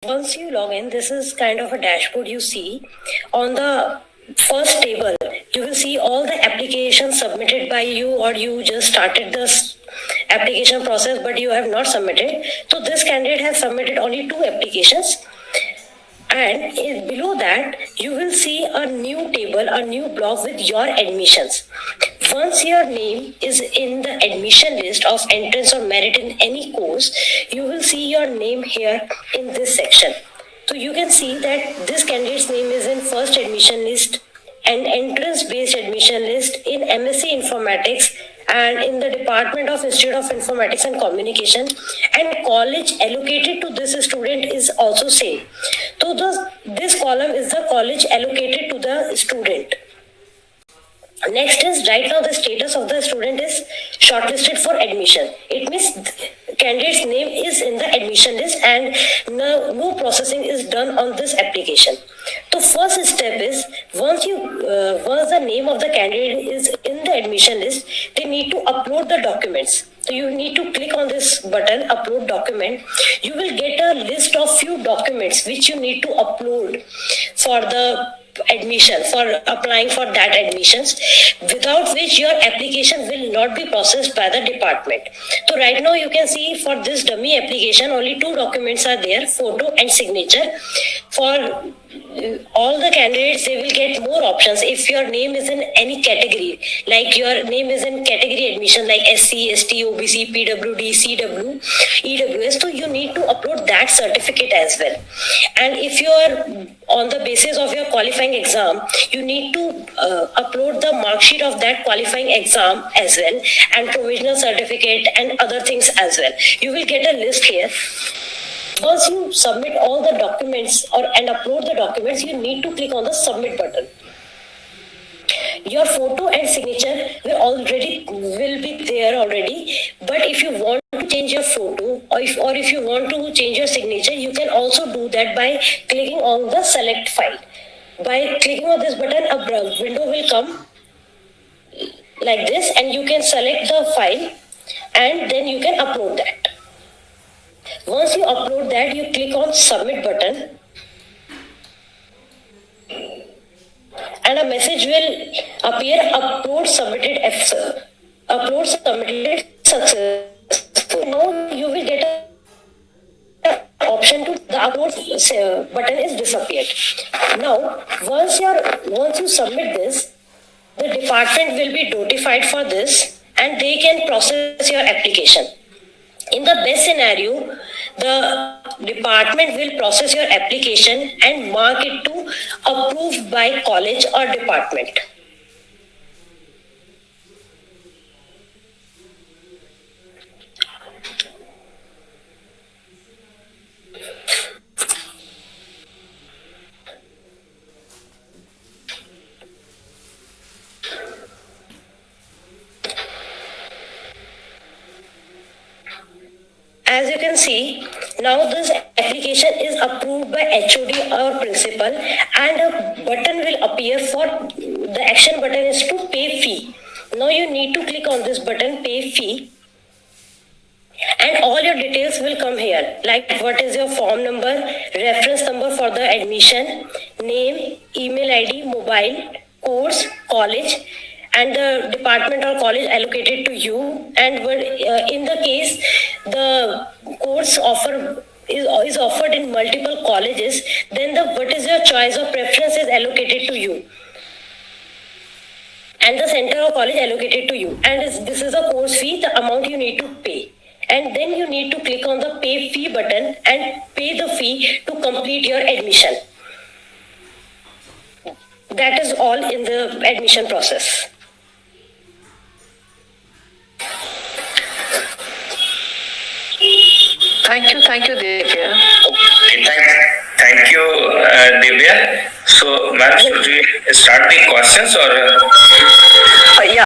Once you log in, this is kind of a dashboard you see. On the first table, you will see all the applications submitted by you, or you just started this application process but you have not submitted. So this candidate has submitted only 2 applications, and below that you will see a new table, a new block with your admissions. Once your name is in the admission list of entrance or merit in any course, you will see your name here in this section. So you can see that this candidate's name is in first admission list and entrance based admission list in MSc Informatics and in the Department of Institute of Informatics and Communication, and college allocated to this student is also same. So this column is the college allocated to the student. Next is, right now the status of the student is shortlisted for admission. It means candidate's name is in the admission list and no processing is done on this application. The first step is, once the name of the candidate is in the admission list, they need to upload the documents. So you need to click on this button, upload document. You will get a list of few documents which you need to upload for the admission, for applying for that admissions, without which your application will not be processed by the department. So right now you can see for this dummy application only 2 documents are there, photo and signature. For all the candidates, they will get more options if your name is in any category, like your name is in category admission like SC, ST, OBC, PWD, CW, EWS. So you need to upload that certificate as well. And if you are on the basis of your qualifying exam, you need to upload the mark sheet of that qualifying exam as well, and provisional certificate and other things as well. You will get a list here. Once you submit all the documents and upload the documents, you need to click on the submit button. Your photo and signature will be there already, but if you want to change your photo or if you want to change your signature, you can also do that by clicking on the select file. By clicking on this button, a window will come like this, and you can select the file and then you can upload that. Once you upload that, you click on submit button and a message will appear, upload submitted successful. Now you will get an option to the upload button is disappeared. Now once you submit this, the department will be notified for this and they can process your application. In the best scenario, the department will process your application and mark it to approved by college or department. As you can see, now this application is approved by HOD or principal, and a button will appear for the action button is to pay fee. Now you need to click on this button, pay fee, and all your details will come here, like what is your form number, reference number for the admission, name, email ID, mobile, course, college, and the department or college allocated to you. And in the case the course offer is offered in multiple colleges, then what is your choice or preference is allocated to you, and the center or college allocated to you, and this is a course fee, the amount you need to pay. And then you need to click on the pay fee button and pay the fee to complete your admission. That is all in the admission process. Thank you, Divya. Thank you, Divya. So, ma'am, should we start the questions or? Yeah.